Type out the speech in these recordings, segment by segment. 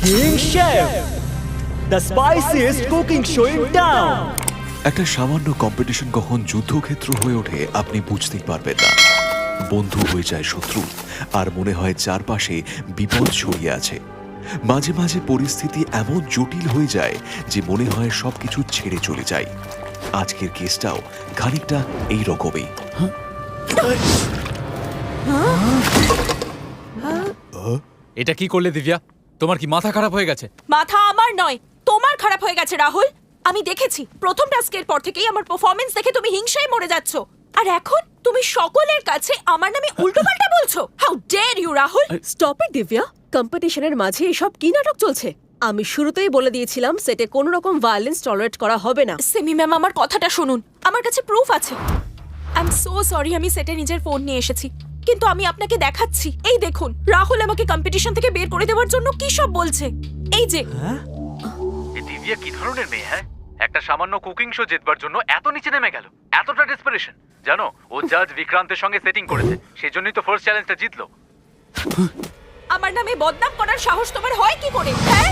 King Chef, the spiciest cooking show in town. একটা সামান্য competition কখন যুদ্ধক্ষেত্র হয়ে ওঠে আপনি বুঝতেই পারবেন না। বন্ধু হয়ে যায় শত্রু, আর মনে হয় চারপাশে বিপদ ছড়িয়ে আছে। মাঝে মাঝে পরিস্থিতি এমন জটিল হয়ে যায় যে মনে হয় সবকিছু ছেড়ে চলে যায়। আজকের কেসটাও খানিকটা এই রকমই। এটা কি করলে দিব্যা? তোমার কি মাথা খারাপ হয়ে গেছে? মাথা আমার নয়, তোমার খারাপ হয়ে গেছে রাহুল। আমি দেখেছি প্রথম টাস্কের পর থেকেই আমার পারফরম্যান্স দেখে তুমি হিংসায় মরে যাচ্ছ, আর এখন তুমি সকলের কাছে আমার নামে উল্টোপাল্টা বলছো। How dare you Rahul! Stop it Divya. কম্পিটিশনের মাঝে এসব কি নাটক চলছে? আমি শুরুতেই বলে দিয়েছিলাম সেটে কোনো রকম ভায়োলেন্স টলারেট করা হবে না। সেমি ম্যাম, আমার কথাটা শুনুন, আমার কাছে প্রুফ আছে। আই এম সো সরি, আমি সেটে নিজের ফোন নিয়ে এসেছি, কিন্তু আমি আপনাকে দেখাচ্ছি। এই দেখুন, রাহুল আমাকে কম্পিটিশন থেকে বের করে দেওয়ার জন্য কি সব বলছে। এই যে এই দিব্যা কি ধরনের মেয়ে? হ্যাঁ, একটা সামান্য কুকিং শো জিতবার জন্য এত নিচে নেমে গেল, এতটা ডেসপারেশন। জানো, ও জাজ বিক্রান্তের সঙ্গে সেটিং করেছে, সেজন্যই তো ফার্স্ট চ্যালেঞ্জটা জিতলো। আমার নামে বদনাম করার সাহস তোমার হয় কি করে? হ্যাঁ,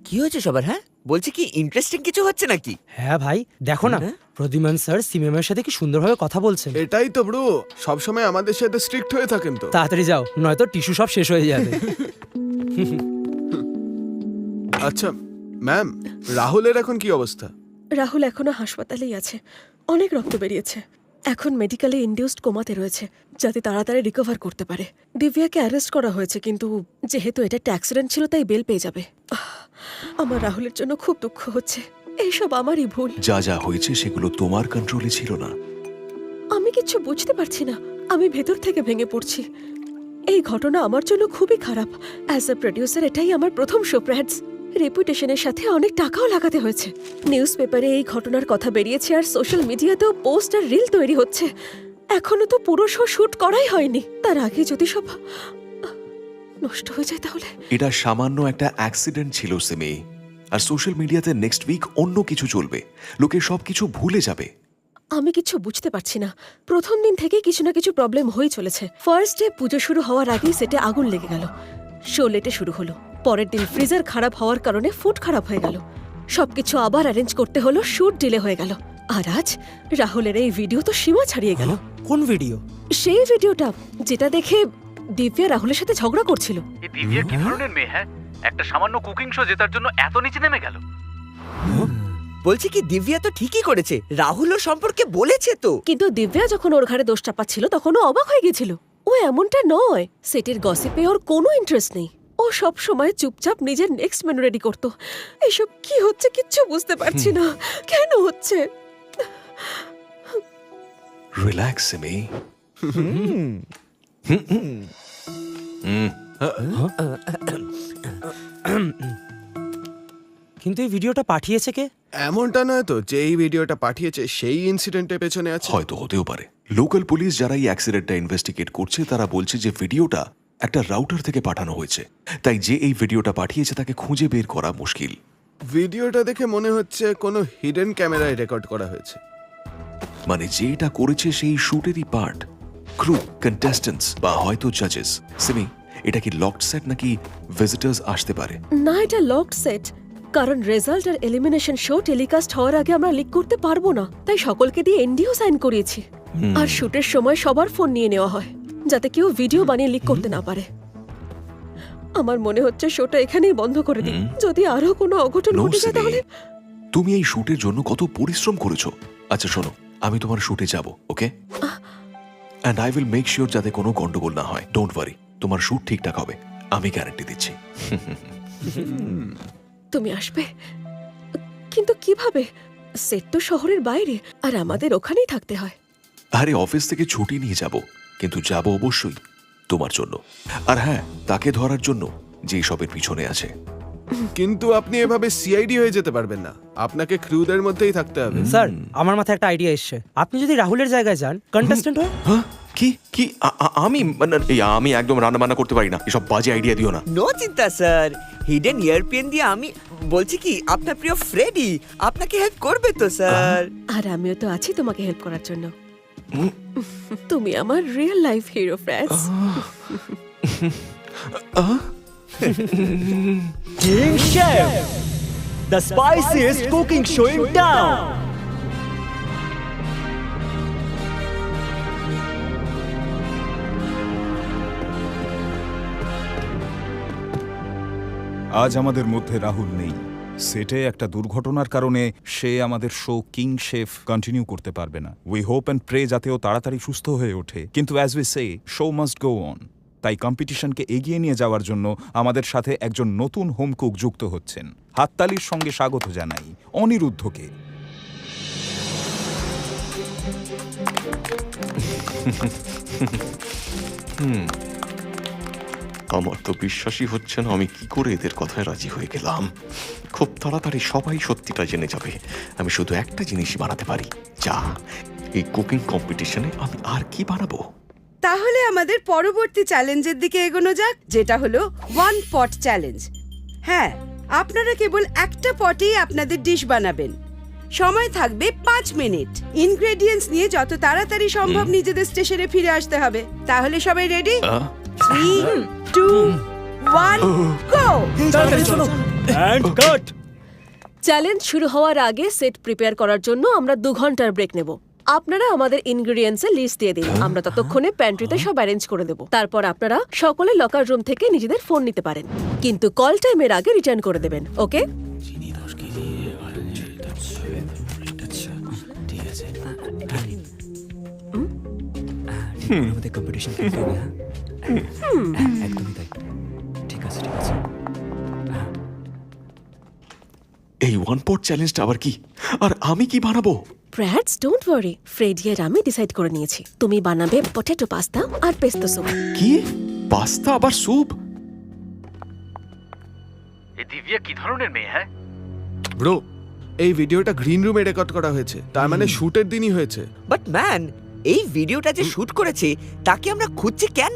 কি হয়েছে সবার? হ্যাঁ, বলছি কি ইন্টারেস্টিং কিছু হচ্ছে নাকি? হ্যাঁ ভাই, দেখো না, প্রদ্যুম্ন স্যার সিমেমের সাথে কি সুন্দরভাবে কথা বলছেন। এটাই তো ব্রো, সবসময় আমাদের সাথে স্ট্রিক্ট হয়ে থাকেন তো। তাড়াতাড়ি যাও, নয়তো টিস্যু সব শেষ হয়ে যাবে। আচ্ছা ম্যাম, রাহুলের এখন কি অবস্থা? রাহুল এখনো হাসপাতালেই আছে, অনেক রক্ত বেরিয়েছে। এখন মেডিকেলে ইনডিউসড কোমাতে রয়েছে, যাতে তাড়াতাড়ি রিকভার করতে পারে। দিব্যাকে অ্যারেস্ট করা হয়েছে, কিন্তু যেহেতু এটা একটা অ্যাক্সিডেন্ট ছিল তাই বেল পেয়ে যাবে। আমার রাহুলের জন্য খুব দুঃখ হচ্ছে, এইসব আমারই ভুল। যা যা হয়েছে সেগুলো তোমার কন্ট্রোলে ছিল না। আমি কিচ্ছু বুঝতে পারছি না, আমি ভেতর থেকে ভেঙে পড়ছি। এই ঘটনা আমার জন্য খুবই খারাপ। অ্যাজ এ প্রডিউসার এটাই আমার প্রথম শো প্র্যাডস। রেপুটেশনের সাথে অনেক টাকাও লাগাতে হয়েছে। নিউজ পেপারে এই ঘটনার কথা বেরিয়েছে, আর সোশ্যাল মিডিয়াতেও পোস্ট আর রিল তৈরি হচ্ছে। এখনো তো পুরো শো শুট করাই হয়নি। তার আগে যদি সব নষ্ট হয়ে যায় তাহলে। এটা সামান্য একটা অ্যাক্সিডেন্ট ছিল সেমি, আর সোশ্যাল মিডিয়াতে নেক্সট উইক অন্য কিছু চলবে, লোকে সবকিছু ভুলে যাবে। আমি কিছু বুঝতে পারছি না। প্রথম দিন থেকেই কিছু না কিছু প্রবলেম হয়ে চলেছে। ফার্স্ট ডে পুজো শুরু হওয়ার আগেই সেটে আগুন লেগে গেল। শো লেটে শুরু হলো। পরের দিন ফ্রিজার খারাপ হওয়ার কারণে ফুড খারাপ হয়ে গেল। সবকিছু আবার অ্যারেঞ্জ করতে হলো, শুট ডিলে হয়ে গেল। আর আজ রাহুলের এই ভিডিও তো সীমা ছাড়িয়ে গেল। কোন ভিডিও? সেই ভিডিওটা যেটা দেখে দিব্যা রাহুলের সাথে ঝগড়া করছিল। এই দিব্যা কি ধরনের মেয়ে? হ্যাঁ, একটা সামান্য কুকিং শো জেতার জন্য এত নিচে নেমে গেল। বলছি কি দিব্যা তো ঠিকই করেছে, রাহুল ওর সম্পর্কে বলেছে তো। কিন্তু দিব্যা যখন ওর ঘাড়ে দোষ চাপাচ্ছিল তখন ও অবাক হয়ে গেছিল। ও এমনটা নয়, সেটের গসিপে ওর কোনো ইন্টারেস্ট নেই। ও সব সময় চুপচাপ নিজের নেক্সট মেনু রেডি করতো। এসব কি হচ্ছে কিচ্ছু বুঝতে পারছি না, কেন হচ্ছে? Relax semi. কিন্তু এই ভিডিওটা পাঠিয়েছে কে? এমনটা নয় তো যে এই ভিডিওটা পাঠিয়েছে সেই ইনসিডেন্টের পেছনে আছে। হয়তো হতেও পারে। লোকাল পুলিশ যারা এই অ্যাক্সিডেন্টটা ইনভেস্টিগেট করছে তারা বলছে যে ভিডিওটা একটা রাউটার থেকে পাঠানো হয়েছে, তাই যে এই ভিডিওটা পাঠিয়েছে তাকে খুঁজে বের করা মুশকিল। ভিডিওটা দেখে মনে হচ্ছে কোনো হিডেন ক্যামেরায় রেকর্ড করা হয়েছে। মানে যে এটা করেছে সেই শুটেরই পার্ট, ক্রু, কন্টেস্টেন্টস বা হয়তো জাজেস। সিমি, এটা কি লকড সেট নাকি ভিজিটার্স আসতে পারে? না, এটা লকড সেট, কারণ রেজাল্ট আর এলিমিনেশন শো টেলিকাস্ট হওয়ার আগে আমরা লিক করতে পারবো না, তাই সকলকে দিয়ে এনডিও সাইন করিয়েছি। আর শুটের সময় সবার ফোন নিয়ে নেওয়া হয়, যাতে কেউ ভিডিও বানিয়ে লিক করতে না পারে। আমার মনে হচ্ছে শোটা এখানেই বন্ধ করে দিই। যদি আরো কোনো অঘটন No, ঘটে যায় সিমি, তাহলে। তুমি এই শুটের জন্য কত পরিশ্রম করেছো। আচ্ছা শোনো, আমি তোমার শুটে যাব, okay? And I will make sure যাতে কোনো গন্ডগোল না হয়। ডোন্ট ওয়ারি, তোমার শুট ঠিকঠাক হবে, আমি গ্যারান্টি দিচ্ছি। তুমি আসবে? কিন্তু কিভাবে? সেট তো শহরের বাইরে, আর আমাদের ওখানেই থাকতে হয়। আরে অফিস থেকে ছুটি নিয়ে যাব, কিন্তু যাব অবশ্যই তোমার জন্য। আর হ্যাঁ, তাকে ধরার জন্য যে সবের পিছনে আছে। কিন্তু আপনি এভাবে সিআইডি হয়ে যেতে পারবেন না, আপনাকে ক্রুদের মধ্যেই থাকতে হবে। স্যার আমার মাথায় একটা আইডিয়া এসছে, আপনি যদি রাহুলের জায়গায় যান কন্টেস্টেন্ট হয়ে। হ্যাঁ কি কি আমি মানে আমি একদম রান্না বান্না করতে পারি না, এসব বাজে আইডিয়া দিও না। নো চিন্তা স্যার, হিডেন ইয়ারপিন দিয়ে আমি বলছি কি আপনার প্রিয় ফ্রেডি আপনাকে হেল্প করবে তো স্যার। আর আমিও তো আছি তোমাকে হেল্প করার জন্য। তুমি আমার real life hero friends. King Chef, the spiciest cooking show in town. আজ আমাদের মধ্যে রাহুল নেই। সেটে একটা দুর্ঘটনার কারণে সে আমাদের শো কিং শেফ কন্টিনিউ করতে পারবে না। উই হোপ অ্যান্ড প্রে যাতে ও তাড়াতাড়ি সুস্থ হয়ে ওঠে, কিন্তু as we say show must go on. তাই কম্পিটিশনকে এগিয়ে নিয়ে যাওয়ার জন্য আমাদের সাথে একজন নতুন হোম কুক যুক্ত হচ্ছেন। হাততালির সঙ্গে স্বাগত জানাই অনিরুদ্ধকে। আমার তো বিশ্বাসই হচ্ছে না আমি কি করে এদের কথায় রাজি হয়ে গেলাম। খুব তাড়াতাড়ি সবাই সত্যিটা জেনে যাবে। আমি শুধু একটা জিনিসই বানাতে পারি, চা। এই কুকিং কম্পিটিশনে আমি আর কি বানাবো? তাহলে আমাদের পরবর্তী চ্যালেঞ্জের দিকে এগোনো যাক, যেটা হলো ওয়ান পট চ্যালেঞ্জ। হ্যাঁ, আপনারা কেবল একটা পটেই আপনাদের ডিশ বানাবেন। সময় থাকবে 5 মিনিট। ইনগ্রেডিয়েন্টস নিয়ে যত তাড়াতাড়ি সম্ভব নিজেদের স্টেশনে ফিরে আসতে হবে। তাহলে সবাই ready? 3, 2, 1, go! And cut. Challenge শুরু হওয়ার আগে সেট প্রিপেয়ার করার জন্য আমরা 2 ঘন্টার ব্রেক নেব। আপনারা আমাদের ইনগ্রেডিয়েন্টসের লিস্ট দিয়ে দিন, আমরা ততক্ষণে প্যান্ট্রিতে সব অ্যারেঞ্জ করে দেব। তারপর আপনারা সকলে লকার রুম থেকে নিজেদের ফোন নিতে পারেন, কিন্তু কল টাইমের আগে রিটার্ন করে দেবেন, ওকে? এই ওয়ান পট চ্যালেঞ্জটা আবার কি? আর আমি কি বানাবো? ব্র্যাডস, ডোন্ট ওয়ারি, ফ্রেডি আর আমি ডিসাইড করে নিয়েছি। তুমি বানাবে পটেটো পাস্তা আর পেস্তো স্যুপ। কি? পাস্তা আবার স্যুপ? এই দিব্যা কি ধরনের মেয়ে? হ্যাঁ, ব্রো, এই ভিডিওটা গ্রিন রুমে রেকর্ড করা হয়েছে, তার মানে শুটের দিনই হয়েছে। বাট ম্যান, এই ভিডিওটা যে শুট করেছে তাকে আমরা খুঁজছি কেন?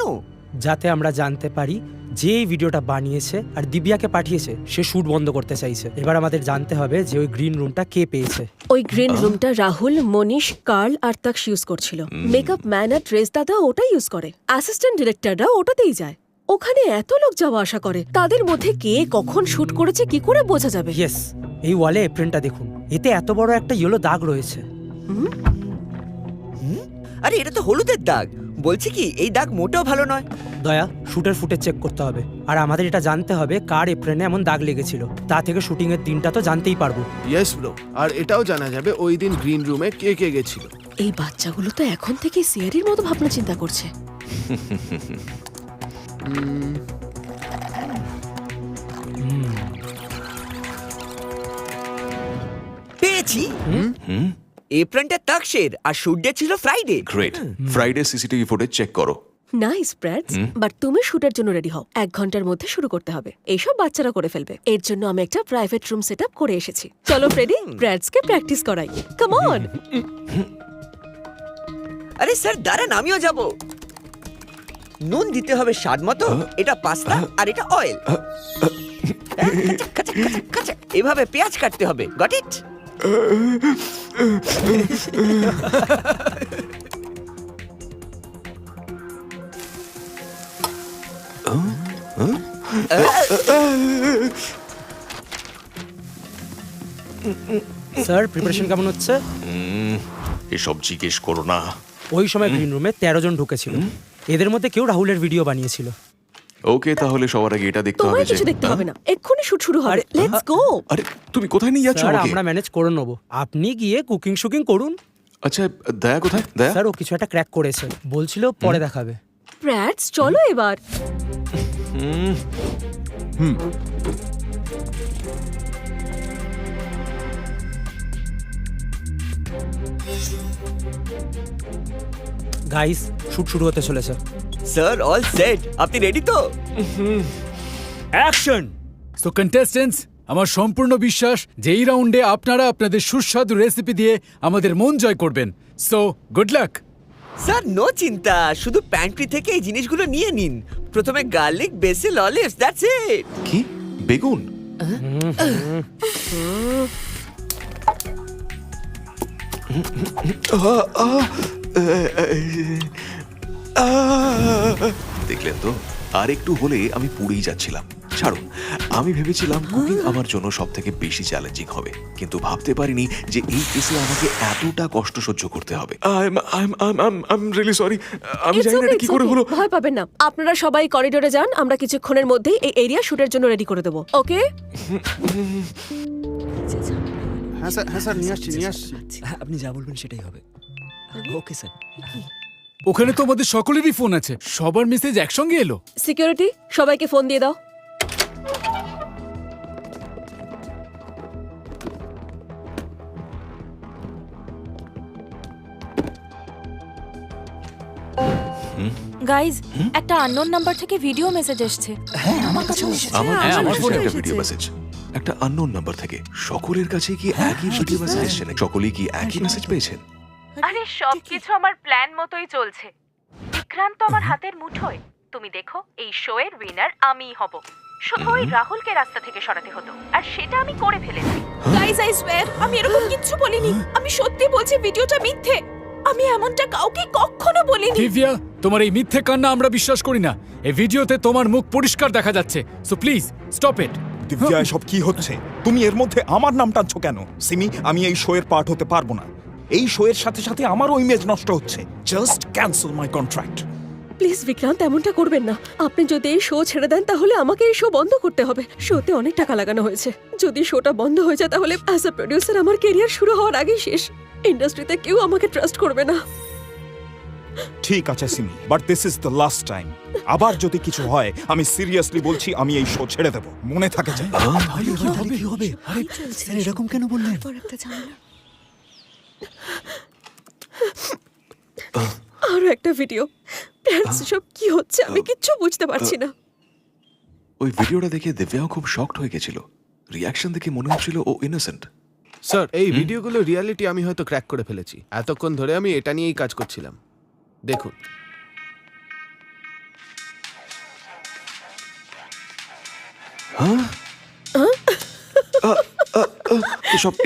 যাতে আমরা জানতে পারি যে এই ভিডিওটা বানিয়েছে আর দিব্যাকে পাঠিয়েছে সে শুট বন্ধ করতে চাইছে। এবার আমাদের জানতে হবে যে ওই গ্রিন রুমটা কে পেয়েছে। ওই গ্রিন রুমটা রাহুল, মনীষ, কার্ল আর তাকস ইউজ করছিল। মেকআপ ম্যান আর ড্রেস দাদা ওটাই ইউজ করে। অ্যাসিস্ট্যান্ট ডিরেক্টররা ওটাতেই যায়। ওখানে এত লোক যাওয়া আসা করে, তাদের মধ্যে কে কখন শুট করেছে কি করে বোঝা যাবে? ইয়েস, এই ওয়ালে এপ্রিলটা দেখুন, এতে এত বড় একটা ইয়েলো দাগ রয়েছে। আরে এটা তো হলুদের দাগ। বলছি কি এই দাগ মোটেও ভালো নয়। দয়া, শুটের ফুটেজ চেক করতে হবে, আর আমাদের এটা জানতে হবে কার এপ্রিলে এমন দাগ লেগেছিল। তা থেকে শুটিং এর দিনটা তো জানতেই পারবো। ইয়েস ব্রো, আর এটাও জানা যাবে ওই দিন গ্রিন রুমে কে কে গেছিল। এই বাচ্চাগুলো তো এখন থেকে সিআরির মতো ভাবনা চিন্তা করছে। পেয়েছি। এপ্রিলটা তাকসের আর শুট ডে ছিল Friday. Great. Friday CCTV footage check করো। নাইস ব্র্যাডস, বাট তুমি শুটের জন্য রেডি হও। 1 ঘন্টার মধ্যে শুরু করতে হবে। এইসব বাচ্চারা করে ফেলবে। এর জন্য আমি একটা প্রাইভেট রুম সেট আপ করে এসেছি। চলো ফ্রেডি, ব্র্যাডসকে প্র্যাকটিস করাই। Come on. আরে স্যার দাঁড়ান, আমিও যাব। নুন দিতে হবে স্বাদ মতো। এটা পাস্তা আর এটা অয়েল। এভাবে পেঁয়াজ কাটতে হবে। Got it? স্যার, প্রিপারেশন কেমন হচ্ছে? এসব জিজ্ঞেস করো না। ওই সময় গ্রিন রুমে 13 জন ঢুকেছিল। এদের মধ্যে কেউ রাহুলের ভিডিও বানিয়েছিল। ওকে, তাহলে সবার আগে এটা দেখতে হবে তোমায় যে কিছু দেখতে হবে না, এক্ষুনি শুট শুরু হবে। Let's go. আরে তুমি কোথায় নিয়ে যাচ্ছ স্যার, আমাকে? আমরা ম্যানেজ করে নেবো, আপনি গিয়ে কুকিং শুকিং করুন। আচ্ছা, দয়া কোথায়? দয়া? স্যার, ও কিছু একটা ক্র্যাক করেছে, বলছিল পরে দেখাবে। ব্র্যাডস, চলো এবার। গাইস, শুট শুরু হতে চলেছে। Sir all set. আপনি রেডি তো? অ্যাকশন। সো কন্টেস্টেন্টস, আমার সম্পূর্ণ বিশ্বাস যে এই রাউন্ডে আপনারা আপনাদের সুস্বাদু রেসিপি দিয়ে আমাদের মন জয় করবেন। So good luck. Sir no চিন্তা, শুধু প্যান্ট্রি থেকে এই জিনিসগুলো নিয়ে নিন। প্রথমে garlic, basil, olives, that's it. কি বেগুন? দেখলেন তো, আর একটু হলে আমি পুড়েই যাচ্ছিলাম। ছাড়ুন, আমি ভেবেছিলাম কুকিং আমার জন্য সব থেকে বেশি চ্যালেঞ্জিং হবে, কিন্তু ভাবতে পারিনি যে এই কেসে আমাকে এতটা কষ্ট সহ্য করতে হবে। I'm really sorry. আমি It's জানি না okay, এটা কি it's করে okay. হলো। ভয় পাবেন না, আপনারা সবাই করিডোরে যান, আমরা কিছুক্ষণের মধ্যেই এই এরিয়া শুটের জন্য রেডি করে দেবো। ওকে? হ্যাঁ স্যার নিয়ে আসছি। আপনি যা বলবেন সেটাই হবে। Okay sir. ওখানে তো আমাদের সকলেরই ফোন আছে, সবার মেসেজ একসঙ্গে এলো। সিকিউরিটি, সবাইকে ফোন দিয়ে দাও। গাইজ, একটা আননোন নাম্বার থেকে ভিডিও মেসেজ এসেছে। আমার কাছেও একটা ভিডিও মেসেজ, একটা আননোন নাম্বার থেকে। সকলের কাছে কি একই ভিডিও মেসেজ এসেছে? সকলেই কি একই মেসেজ পেয়েছেন? আরে সবকিছু আমার প্ল্যান মতোই চলছে। বিক্রান্ত আমার হাতের মুঠোয়। তুমি দেখো, এই শো এর উইনার আমিই হব। শুধু ওই রাহুলকে রাস্তা থেকে সরাতে হতো, আর সেটা আমি করে ফেলেছি। গাইজ, আই সোয়্যার, আমি এরকম কিচ্ছু বলিনি। আমি সত্যি বলছি, ভিডিওটা মিথ্যে। আমি এমনটা কাউকে কখনো বলিনি। দিব্যা, তোমার এই মিথ্যে কান্না আমরা বিশ্বাস করি না। এই ভিডিওতে তোমার মুখ পরিষ্কার দেখা যাচ্ছে। So please stop it. Divya, এসব কি হচ্ছে? তুমি এর মধ্যে আমার নাম টানছো কেন? সিমি, আমি এই শো এর পার্ট হতে পারবো না। এই শো এর সাথে সাথে আমারও ইমেজ নষ্ট হচ্ছে। Just cancel my contract. Please Vikrant, এমনটা করবেন না। আপনি যদি এই শো ছেড়ে দেন তাহলে আমাকে এই শো বন্ধ করতে হবে। শোতে অনেক টাকা লাগানো হয়েছে। যদি শোটা বন্ধ হয়ে যায় তাহলে অ্যাজ আ প্রোডিউসার আমার ক্যারিয়ার শুরু হওয়ার আগেই শেষ। ইন্ডাস্ট্রিতে কেউ আমাকে ট্রাস্ট করবে না। ঠিক আছে Simi, but this is the last time. আবার যদি কিছু হয়, আমি সিরিয়াসলি বলছি, আমি এই শো ছেড়ে দেব। মনে থাকে যেন। কি হবে? আরে স্যার এরকম কেন বললেন? আরো একটা ভিডিও। সব কি হচ্ছে আমি কিচ্ছু বুঝতে পারছি না। ওই ভিডিওটা দেখে দিব্যাও খুব শকড হয়ে গেছিল। রিয়াকশন দেখে মনে হচ্ছিল ও ইনোসেন্ট। স্যার, এই ভিডিওগুলো রিয়ালিটি আমি হয়তো ক্র্যাক করে ফেলেছি। এতক্ষণ ধরে আমি এটা নিয়েই কাজ করছিলাম। দেখুন।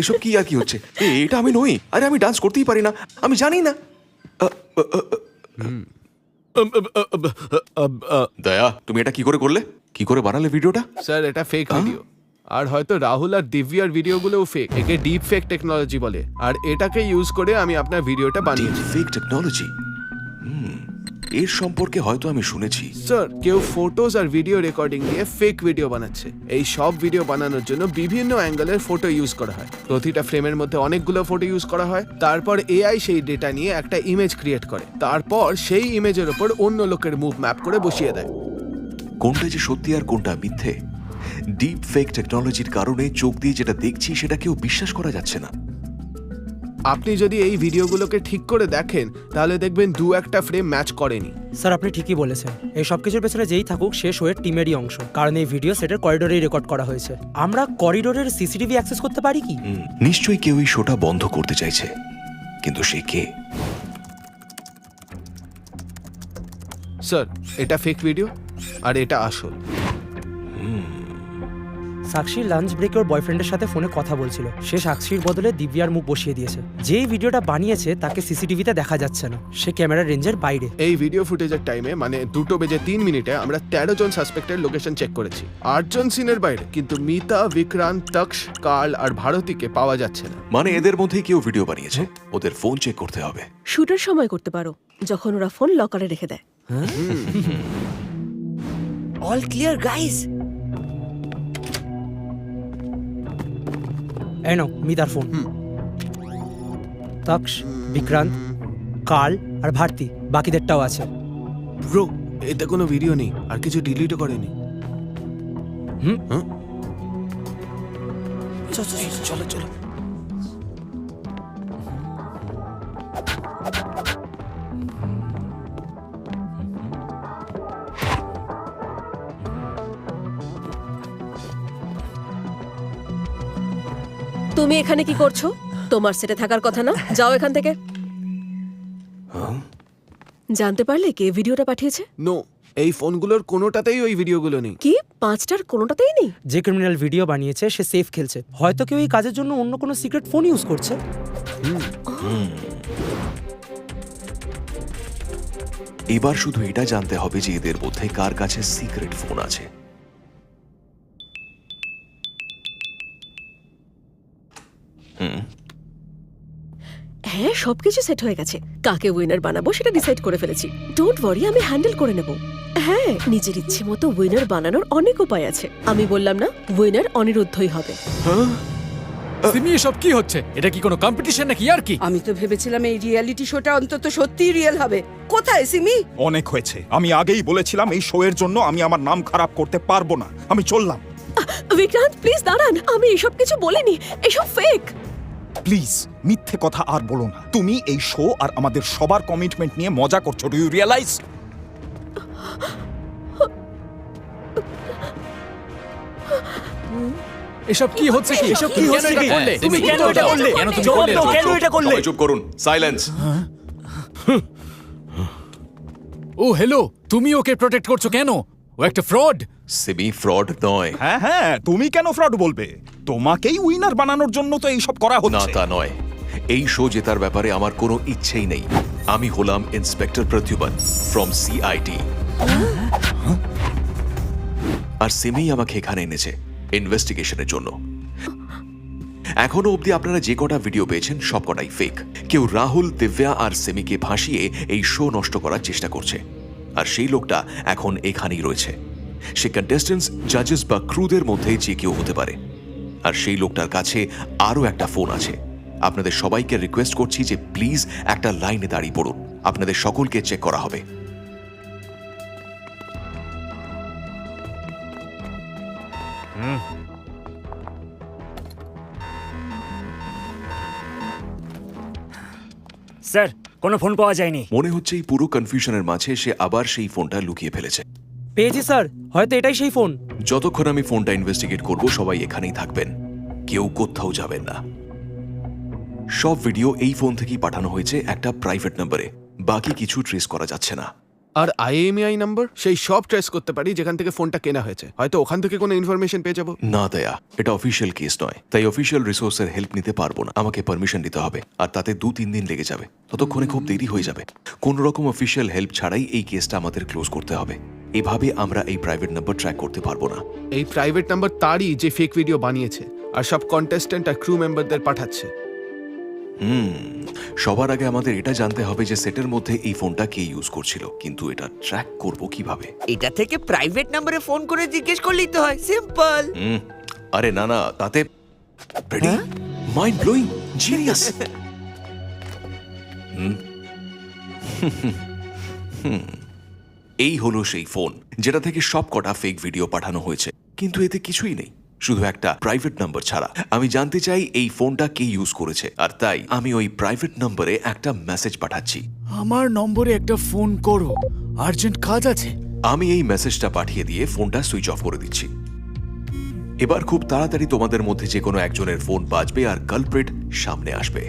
এসব কি আর কি হচ্ছে? এটা আমি নই। আরে আমি ডান্স করতেই পারি না, আমি জানি না। দয়া, তুমি এটা কি করে করলে? কি করে বানালে ভিডিওটা? স্যার, এটা ফেক ভিডিও। আর হয়তো রাহুল আর দিব্যার ভিডিওগুলোও ফেক। একে ডিপ ফেক টেকনোলজি বলে। আর এটাকে ইউজ করে আমি আপনার ভিডিওটা বানিয়েছি। Fake technology? এর সম্পর্কে হয়তো আমি শুনেছি। স্যার, কেউ ফটোজ আর ভিডিও রেকর্ডিং দিয়ে ফেক ভিডিও বানাচ্ছে। এই সব ভিডিও বানানোর জন্য বিভিন্ন অ্যাঙ্গেলের ফটো ইউজ করা হয়। প্রতিটা ফ্রেমের মধ্যে অনেকগুলো ফটো ইউজ করা হয়। তারপর এআই সেই ডেটা নিয়ে একটা ইমেজ ক্রিয়েট করে। তারপর সেই ইমেজের উপর অন্য লোকের মুভ ম্যাপ করে বসিয়ে দেয়। কোনটা যে সত্যি আর কোনটা মিথ্যে, ডিপ ফেক টেকনোলজির কারণে চোখ দিয়ে যেটা দেখছি সেটা কেউ বিশ্বাস করা যাচ্ছে না। আপনি যদি এই ভিডিওগুলোকে ঠিক করে দেখেন তাহলে দেখবেন দু একটা ফ্রেম ম্যাচ করেনি। স্যার, আপনি ঠিকই বলেছেন। এই সব কিছুর পেছনে যেই থাকুক, সে শোয়ের টিমেরই অংশ। কারণ এই ভিডিও সেটের করিডোরেই রেকর্ড করা হয়েছে। আমরা করিডোরের সিসিটিভি অ্যাক্সেস করতে পারি কি? নিশ্চয়ই কেউ এই শোটা বন্ধ করতে চাইছে, কিন্তু সে কে? স্যার, এটা ফেক ভিডিও আর এটা আসল। সাক্ষী লাঞ্চ ব্রেকে ওর বয়ফ্রেন্ডের সাথে ফোনে কথা বলছিল। সে সাক্ষীর বদলে দিব্যার মুখ বসিয়ে দিয়েছে। যেই ভিডিওটা বানিয়েছে তাকে সিসিটিভিতে দেখা যাচ্ছে না, সে ক্যামেরার রেঞ্জের বাইরে। এই ভিডিও ফুটেজের টাইমে মানে 2:03 আমরা 13 জন সাসপেক্টের লোকেশন চেক করেছি। 8 জন সিনের বাইরে, কিন্তু মিতা, বিক্রান্ত, তক্ষ, কার্ল আর ভারতীকে পাওয়া যাচ্ছে না। মানে এদের মধ্যেই কেউ ভিডিও বানিয়েছে। ওদের ফোন চেক করতে হবে। শুটের সময় করতে পারো, যখন ওরা ফোন লকারে রেখে দেয়। All clear guys. এই নাও মিতার ফোন। তক্ষ, বিক্রান্ত, কার্ল আর ভারতী, বাকিদেরটাও আছে। ব্রো, এতে কোনো ভিডিও নেই আর কিছু ডিলিটও করেনি। চলো চলো। তুমি এখানে কি করছো? তোমার সেটে থাকার কথা না, যাও এখান থেকে। জানতে পারলে কে ভিডিওটা পাঠিয়েছে? নো, এই ফোনগুলোর কোনোটাতেই ওই ভিডিওগুলো নেই। কি 5টার কোনোটাতেই নেই? যে ক্রিমিনাল ভিডিও বানিয়েছে সে সেফ খেলছে, হয়তো কেউ এই কাজের জন্য অন্য কোনো সিক্রেট ফোন ইউজ করছে। এবার শুধু এটা জানতে হবে যে এদের মধ্যে কার কাছে সিক্রেট ফোন আছে। হ্যাঁ, সবকিছু সেট হয়ে গেছে। কাকে উইনার বানাবো সেটা ডিসাইড করে ফেলেছি। ডোন্ট ওয়ারি, আমি হ্যান্ডেল করে নেব। হ্যাঁ, নিজের ইচ্ছে মতো উইনার বানানোর অনেক উপায় আছে। আমি বললাম না, উইনার অনিরুদ্ধই হবে। সিমি এসব কি হচ্ছে? এটা কি কোনো কম্পিটিশন নাকি আর কি? আমি তো ভেবেছিলাম এই রিয়েলিটি শোটা অন্তত সত্যিই রিয়েল হবে। কোথায় সিমি? অনেক হয়েছে, আমি আগেই বলেছিলাম এই শো এর জন্য আমি আমার নাম খারাপ করতে পারবো না। আমি চললাম। বিক্রান্ত প্লিজ দাঁড়ান, আমি এসব কিছু বলিনি, এসব ফেক। প্লিজ মিথ্যে কথা আর বলো না। তুমি এই শো আর আমাদের সবার কমিটমেন্ট নিয়ে মজা করছো। Do you realize? এসব কি হচ্ছে কি? এসব কি হচ্ছে কি? তুমি কেন এটা করলে? কেন তুমি জবাব করলে? দাও, কেন এটা করলে? সবাই চুপ করুন, সাইলেন্স। ও হ্যালো, তুমি ওকে প্রোটেক্ট করছো কেন? ও একটা ফ্রড। সিমি ফ্রড নয়। হ্যাঁ হ্যাঁ, তুমি কেন ফ্রড বলবে? তোমাকেই উইনার বানানোর জন্য তো এইসব করা না, হচ্ছে। তা নয়। এই শো জেতার ব্যাপারে আমার কোনো ইচ্ছেই নেই। আমি হলাম ইন্সপেক্টর প্রদ্যুমন ফ্রম সিআইটি, আর সিমি আমাকে এখানে এনেছে ইনভেস্টিগেশনের জন্য। এখনো অবধি আপনারা যে কটা ভিডিও পেয়েছেন সব কটাই ফেক। কেউ রাহুল, দিব্যা আর সিমিকে ফাঁসিয়ে এই শো নষ্ট করার চেষ্টা করছে, আর সেই লোকটা এখন এখানেই রয়েছে। সে কন্টেস্টেন্টস, জাজেস বা ক্রুদের মধ্যে যে কেউ হতে পারে, আর সেই লোকটার কাছে আরও একটা ফোন আছে। আপনাদের সবাইকে রিকোয়েস্ট করছি যে প্লিজ একটা লাইনে দাঁড়িয়ে পড়ুন, আপনাদের সকলকে চেক করা হবে। স্যার, কোনো ফোন পাওয়া যায়নি। মনে হচ্ছে এই পুরো কনফিউশনের মাঝে সে আবার সেই ফোনটা লুকিয়ে ফেলেছে। পেয়েছি স্যার, হয়তো এটাই সেই ফোন। যতক্ষণ আমি ফোনটা ইনভেস্টিগেট করব সবাই এখানেই থাকবেন, কেউ কোথাও যাবেন না। সব ভিডিও এই ফোন থেকেই পাঠানো হয়েছে একটা প্রাইভেট নম্বরে, বাকি কিছু ট্রেস করা যাচ্ছে না। আর IMEI নাম্বার, সেই সব ট্রেস করতে পারি যেখান থেকে ফোনটা কেনা হয়েছে। হয়তো ওখান থেকে কোনো ইনফরমেশন পেয়ে যাবো। না দয়া, এটা অফিসিয়াল কেস নয়, তাই অফিসিয়াল রিসোর্সের হেল্প নিতে পারবো না। আমাকে পারমিশন দিতে হবে, আর তাতে 2-3 দিন লেগে যাবে। ততক্ষণে খুব দেরি হয়ে যাবে। কোন রকম অফিসিয়াল হেল্প ছাড়াই এই কেসটা আমাদের ক্লোজ করতে হবে। এভাবে আমরা এই প্রাইভেট নাম্বার ট্র্যাক করতে পারবো না। এই প্রাইভেট নাম্বার তারই যে ফেক ভিডিও বানিয়েছে আর সব কন্টেস্ট্যান্ট আর ক্রু মেম্বারদের পাঠাচ্ছে। সবার আগে আমাদের এটা জানতে হবে যে সেটের মধ্যে এই ফোনটা কে ইউজ করছিল, কিন্তু এটা ট্র্যাক করব কিভাবে? এটা থেকে প্রাইভেট নম্বরে ফোন করে জিজ্ঞেস করলেই তো হয়, সিম্পল। আরে না না, তাতে মাইন্ড ব্লোয়িং, জিনিয়াস। এই হলো সেই ফোন যেটা থেকে সব কটা ফেক ভিডিও পাঠানো হয়েছে, কিন্তু এতে কিছুই নেই, শুধু একটা প্রাইভেট নাম্বার ছাড়া। আমি জানতে চাই এই ফোনটা কে ইউজ করেছে, আর তাই আমি ওই প্রাইভেট নম্বরে একটা মেসেজ পাঠাচ্ছি। আমার নম্বরে একটা ফোন করো, আর্জেন্ট কাজ আছে। আমি এই মেসেজটা পাঠিয়ে দিয়ে ফোনটা সুইচ অফ করে দিচ্ছি। এবার খুব তাড়াতাড়ি তোমাদের মধ্যে যে কোনো একজনের ফোন বাজবে আর কালপ্রিট সামনে আসবে।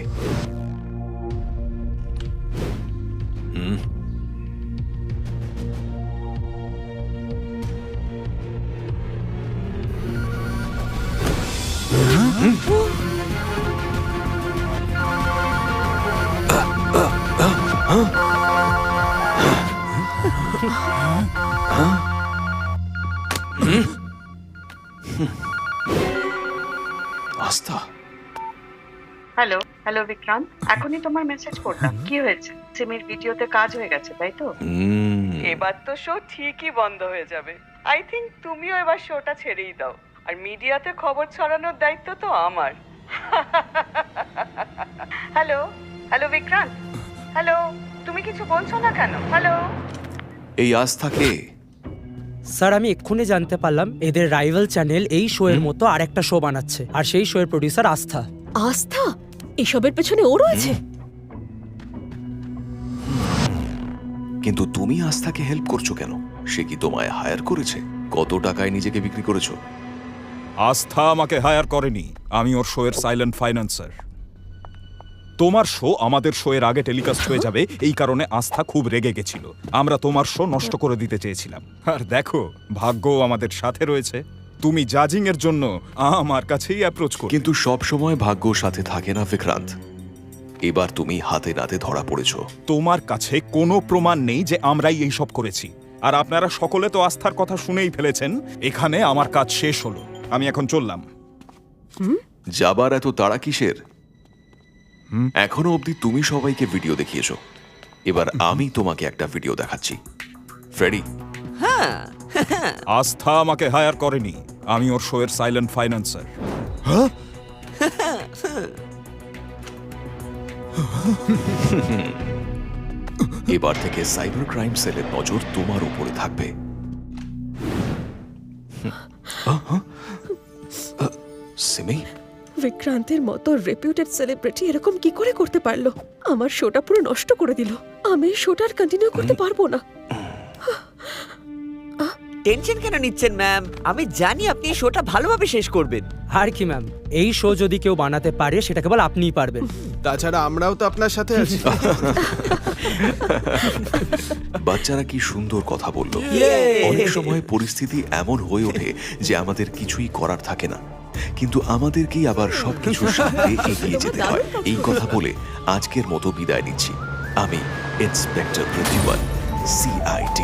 আস্থা, হ্যালো হ্যালো বিক্রান্ত, এখনই তোমার মেসেজ করলাম। কি হয়েছে? সিমির ভিডিওতে কাজ হয়ে গেছে, তাই তো? এবার তো শো ঠিকই বন্ধ হয়ে যাবে। আই থিংক তুমিও এবার শোটা ছেড়েই দাও, আর মিডিয়াতে খবর ছড়ানোর দায়িত্ব তো আমার। হ্যালো হ্যালো বিক্রান্ত, হ্যালো, তুমি কিছু বলছো না কেন? হ্যালো। এই আস্থাকে স্যার, আমি এক্ষুনি জানতে পারলাম এদের রাইভাল চ্যানেল এই শো এর মতো আরেকটা শো বানাচ্ছে, আর সেই শো এর প্রোডিউসার আস্থা। আস্থা? এসবের পেছনে ও রয়েছে? কিন্তু তুমি আস্থাকে হেল্প করছো কেন? সে কি তোমায় হায়ার করেছে? কত টাকায় নিজেকে বিক্রি করেছো? আস্থা আমাকে হায়ার করেনি, আমি ওর শো এর সাইলেন্ট ফাইন্যান্সার। তোমার শো আমাদের শো এর আগে টেলিকাস্ট হয়ে যাবে, এই কারণে আস্থা খুব রেগে গেছিল। আমরা তোমার শো নষ্ট করে দিতে চেয়েছিলাম, আর দেখো ভাগ্যও আমাদের সাথে রয়েছে। তুমি জাজিং এর জন্য আমার কাছেই অ্যাপ্রোচ করো। কিন্তু সব সময় ভাগ্য সাথে থাকে না বিক্রান্ত। এবার তুমি হাতে নাতে ধরা পড়েছো। তোমার কাছে কোনো প্রমাণ নেই যে আমরাই এই সব করেছি, আর আপনারা সকলে তো আস্থার কথা শুনেই ফেলেছেন। এখানে আমার কাজ শেষ হলো, আমি এখন চললাম। যাবার এত তাড়া কিসের? এখনো অবধি তুমি সবাইকে ভিডিও দেখিয়েছো, এবার আমি তোমাকে একটা ভিডিও দেখাচ্ছি। ফ্রেডি, হ্যাঁ, আস্থা আমাকে হায়ার করেনি, আমি ওর শো এর সাইলেন্ট ফাইন্যান্সার। এবার থেকে সাইবার ক্রাইম সেলের নজর তোমার উপরে থাকবে। সিমি, বিক্রান্তের মতো রেপিউটেড সেলিব্রিটি এরকম কি করে করতে পারলো? আমার শোটা পুরো নষ্ট করে দিল। আমি শোটার কন্টিনিউ করতে পারবো না। টেনশন কেন নিচ্ছেন ম্যাম? আমি জানি আপনি এই শোটা ভালোভাবে শেষ করবেন। আর কি ম্যাম, এই শো যদি কেউ বানাতে পারে সেটা কেবল আপনিই পারবেন। তাছাড়া আমরাও তো আপনার সাথে আছি। বাচ্চারা কি সুন্দর কথা বললো। অনেক সময় পরিস্থিতি এমন হয়ে ওঠে যে আমাদের কিছুই করার থাকে না, কিন্তু আমাদেরকেই আবার সবকিছুর সাথে এগিয়ে যেতে হয়। এই কথা বলে আজকের মতো বিদায় নিচ্ছি। আমি ইন্সপেক্টর প্রদ্যুম্ন, CID।